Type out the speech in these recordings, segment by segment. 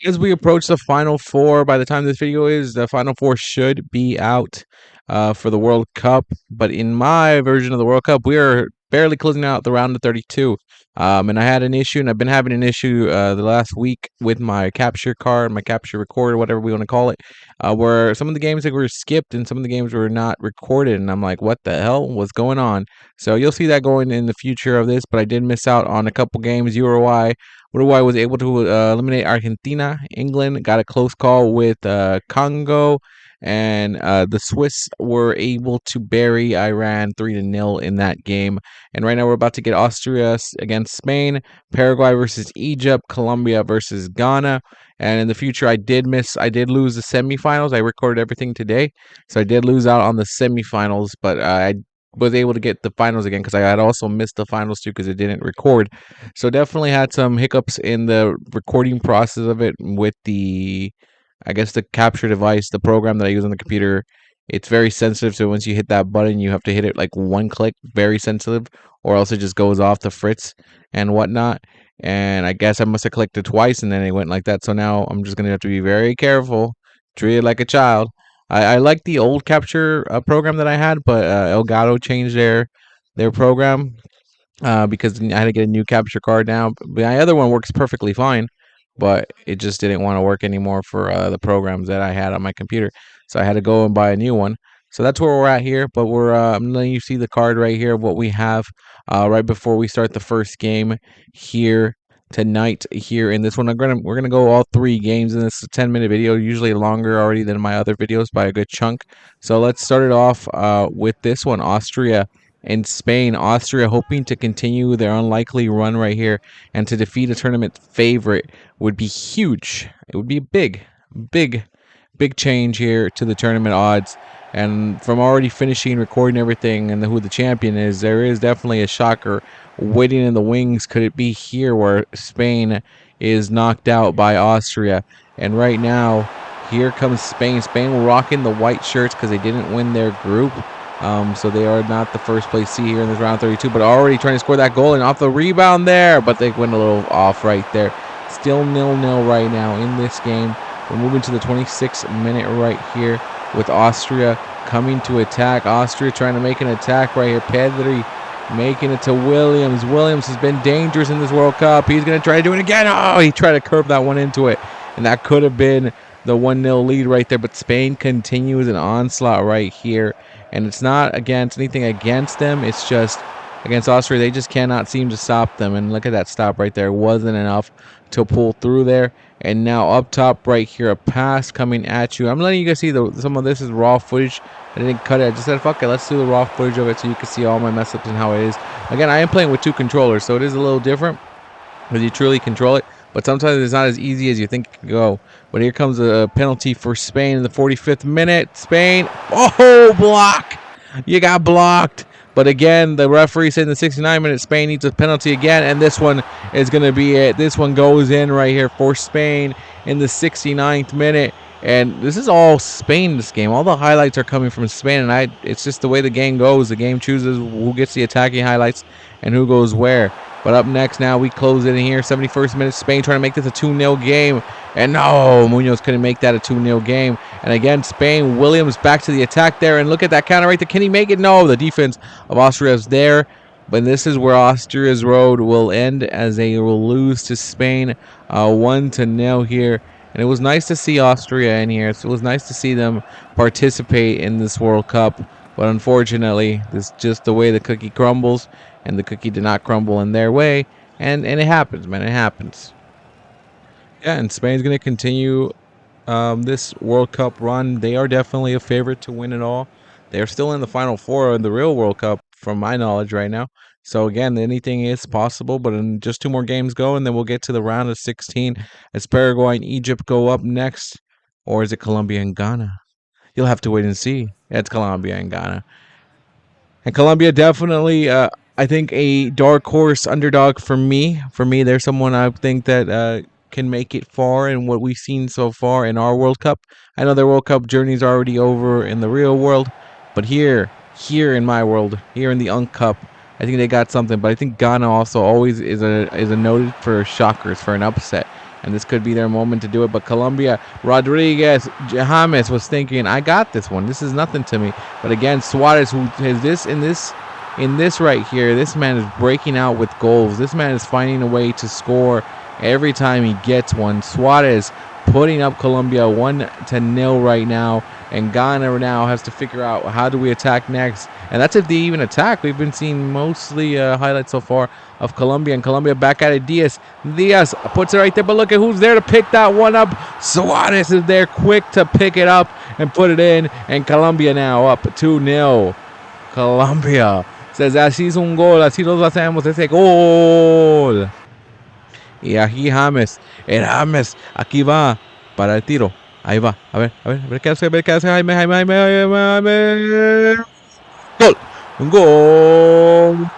As we approach the final four, by the time this video is, the final four should be out for the World Cup. But in my version of the World Cup, we are barely closing out the round of 32. And I had an issue, and I've been having an issue the last week with my capture card, my capture recorder, whatever we want to call it, where some of the games that were skipped and some of the games were not recorded. And I'm like, what the hell was going on? So you'll see that going in the future of this, but I did miss out on a couple games. Uruguay was able to eliminate Argentina. England got a close call with Congo, and the Swiss were able to bury Iran 3-0 in that game. And right now we're about to get Austria against Spain, Paraguay versus Egypt, Colombia versus Ghana. And in the future, I did lose the semifinals. I recorded everything today, so I did lose out on the semifinals, but I was able to get the finals again because I had also missed the finals too because it didn't record. So definitely had some hiccups in the recording process of it with I guess the capture device, the program that I use on the computer. It's very sensitive, so once you hit that button, you have to hit it like one click, very sensitive, or else it just goes off the fritz and whatnot. And I guess I must have clicked it twice, and then it went like that. So now I'm just gonna have to be very careful, treat it like a child. I like the old capture program that I had, but Elgato changed their program because I had to get a new capture card now. My other one works perfectly fine, but it just didn't want to work anymore for the programs that I had on my computer. So I had to go and buy a new one. So that's where we're at here. But I'm letting you see the card right here of what we have right before we start the first game here tonight here in this one. We're gonna go all three games in this 10-minute video, usually longer already than my other videos by a good chunk. So let's start it off with this one, Austria and Spain. Austria hoping to continue their unlikely run right here and to defeat a tournament favorite would be huge. It would be a big change here to the tournament odds. And from already finishing recording everything and who the champion is, there is definitely a shocker waiting in the wings. Could it be here where Spain is knocked out by Austria? And right now, here comes Spain. Spain rocking the white shirts because they didn't win their group. So they are not the first place seed here in this round 32, but already trying to score that goal and off the rebound there, but they went a little off right there. Still 0-0 right now in this game. We're moving to the 26th minute right here with Austria coming to attack. Austria trying to make an attack right here. Pedri making it to Williams. Williams has been dangerous in this World Cup. He's going to try to do it again. Oh, he tried to curve that one into it, and that could have been the 1-0 lead right there, but Spain continues an onslaught right here. And it's not against anything against them. It's just against Austria. They just cannot seem to stop them. And look at that stop right there. It wasn't enough to pull through there. And now up top right here, a pass coming at you. I'm letting you guys see some of this is raw footage. I didn't cut it. I just said, fuck it, let's do the raw footage of it so you can see all my mess ups and how it is. Again, I am playing with two controllers, so it is a little different because you truly control it. But sometimes it's not as easy as you think it can go. But here comes a penalty for Spain in the 45th minute. Spain, oh, block! You got blocked. But again, the referee said in the 69th minute, Spain needs a penalty again. And this one is going to be it. This one goes in right here for Spain in the 69th minute. And this is all Spain, this game. All the highlights are coming from Spain. And it's just the way the game goes. The game chooses who gets the attacking highlights and who goes where. But up next now, we close it in here. 71st minute, Spain trying to make this a 2-0 game. And no, Munoz couldn't make that a 2-0 game. And again, Spain, Williams back to the attack there. And look at that counter right there. Can he make it? No, the defense of Austria is there. But this is where Austria's road will end as they will lose to Spain 1-0 here. And it was nice to see Austria in here. So it was nice to see them participate in this World Cup. But unfortunately, this is just the way the cookie crumbles. And the cookie did not crumble in their way. And it happens, man. It happens. Yeah, and Spain's going to continue this World Cup run. They are definitely a favorite to win it all. They're still in the Final Four in the real World Cup, from my knowledge right now. So, again, anything is possible. But in just 2 more games go, and then we'll get to the round of 16 as Paraguay and Egypt go up next. Or is it Colombia and Ghana? You'll have to wait and see. Yeah, it's Colombia and Ghana. And Colombia definitely, I think, a dark horse underdog for me. For me, they're someone I think that can make it far in what we've seen so far in our World Cup. I know their World Cup journey is already over in the real world, but here in my world, here in the Cup, I think they got something. But I think Ghana also always is a noted for shockers, for an upset. and this could be their moment to do it. But Colombia, Rodriguez, James was thinking, I got this one. This is nothing to me. But again, Suarez, who has this in this right here, this man is breaking out with goals. This man is finding a way to score every time he gets one. Suarez putting up Colombia 1-0 right now, and Ghana now has to figure out how do we attack next. And that's if they even attack. We've been seeing mostly highlights so far of Colombia, and Colombia back at it. Diaz puts it right there, but look at who's there to pick that one up. Suarez is there quick to pick it up and put it in, and Colombia now up 2-0. Colombia says, así es un gol, así los hacemos ese gol. Y aquí James, el James, aquí va para el tiro. Ahí va, a ver qué hace, Jaime. Gol, un gol.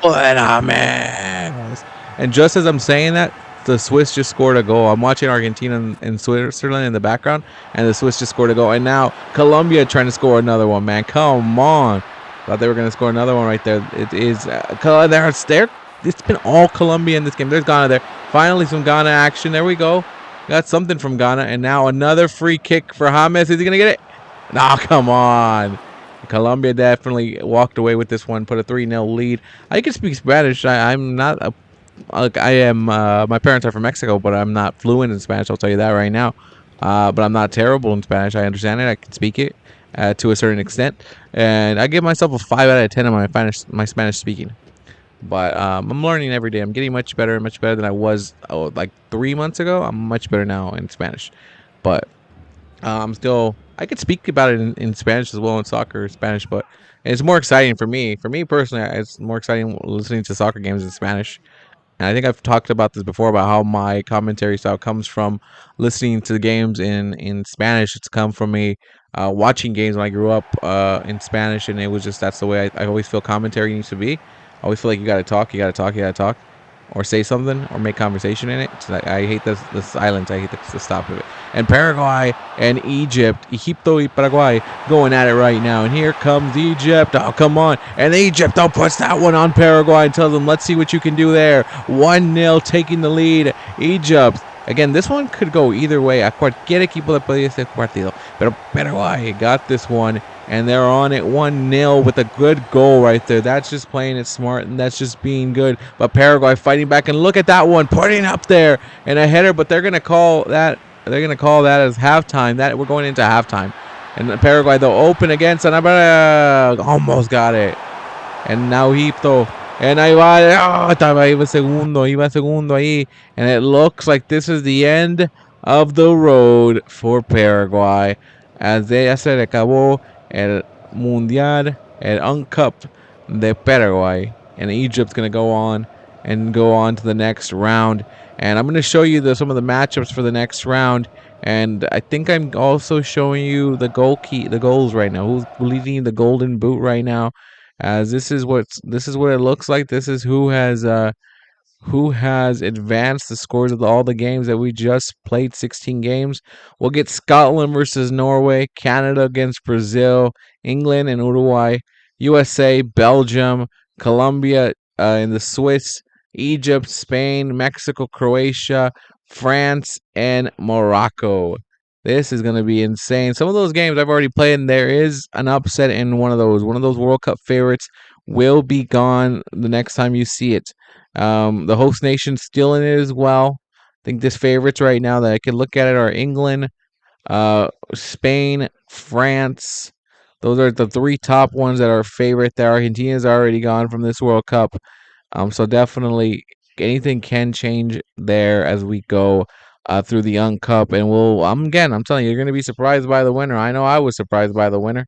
James. And just as I'm saying that, the Swiss just scored a goal. I'm watching Argentina and Switzerland in the background, and the Swiss just scored a goal. And now Colombia trying to score another one, man. Come on. Thought they were going to score another one right there. It is there. It's been all Colombia in this game. There's Ghana there. Finally, some Ghana action. There we go. Got something from Ghana. And now another free kick for James. Is he going to get it? No, come on. Colombia definitely walked away with this one. Put a 3-0 lead. I can speak Spanish. I'm not a... I am. My parents are from Mexico, but I'm not fluent in Spanish. I'll tell you that right now. But I'm not terrible in Spanish. I understand it. I can speak it to a certain extent, and I give myself a 5 out of 10 on my Spanish speaking. But I'm learning every day. I'm getting much better than I was like 3 months ago. I'm much better now in Spanish, but I'm still. I could speak about it in Spanish as well in soccer Spanish, but it's more exciting for me. For me personally, it's more exciting listening to soccer games in Spanish. And I think I've talked about this before about how my commentary style comes from listening to the games in Spanish. It's come from me watching games when I grew up in Spanish, and it was just that's the way I always feel commentary needs to be. I always feel like you got to talk, or say something, or make conversation in it. So I hate the silence. I hate the stop of it. And Paraguay and Egipto y Paraguay going at it right now. And here comes Egypt. Oh, come on. And Egypt puts that one on Paraguay and tells them, let's see what you can do there. 1-0 taking the lead. Egypt. Again, this one could go either way. A cualquier equipo le podía ser partido. Pero Paraguay got this one, and they're on it 1-0 with a good goal right there. That's just playing it smart, and that's just being good. But Paraguay fighting back, and look at that one, putting up there and a header. But they're gonna call that. They're gonna call that as halftime. That we're going into halftime, and Paraguay though open against Sanabria, almost got it, and now Egipto. And ahí va, iba segundo ahí. And it looks like this is the end of the road for Paraguay. As ya se le acabó el Mundial, el Uncup de Paraguay. And Egypt's going to go on to the next round. And I'm going to show you some of the matchups for the next round. And I think I'm also showing you the goals right now. Who's leading the Golden Boot right now? As this is what it looks like. This is who has advanced the scores of all the games that we just played. 16 games. We'll get Scotland versus Norway, Canada against Brazil, England and Uruguay, USA, Belgium, Colombia and the Swiss, Egypt, Spain, Mexico, Croatia, France, and Morocco. This is going to be insane. Some of those games I've already played, and there is an upset in one of those. One of those World Cup favorites will be gone the next time you see it. The host nation still in it as well. I think this favorites right now that I could look at it are England, Spain, France. Those are the 3 top ones that are favorite. The Argentina's already gone from this World Cup. So definitely anything can change there as we go through the Young Cup. And I'm telling you, you're gonna be surprised by the winner. I know I was surprised by the winner.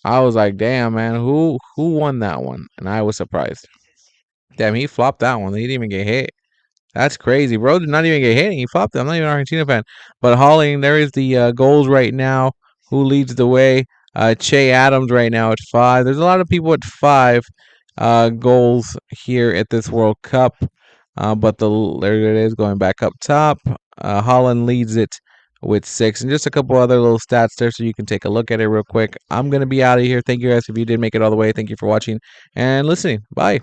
I was like, damn, man, who won that one? And I was surprised. Damn, he flopped that one. He didn't even get hit. That's crazy, bro. Did not even get hit. He flopped it. I'm not even an Argentina fan. But Holling, there is the goals right now. Who leads the way? Che Adams right now at 5. There's a lot of people at 5 goals here at this World Cup. But there it is going back up top. Holland leads it with 6. And just a couple other little stats there so you can take a look at it real quick. I'm going to be out of here. Thank you guys if you did make it all the way. Thank you for watching and listening. Bye.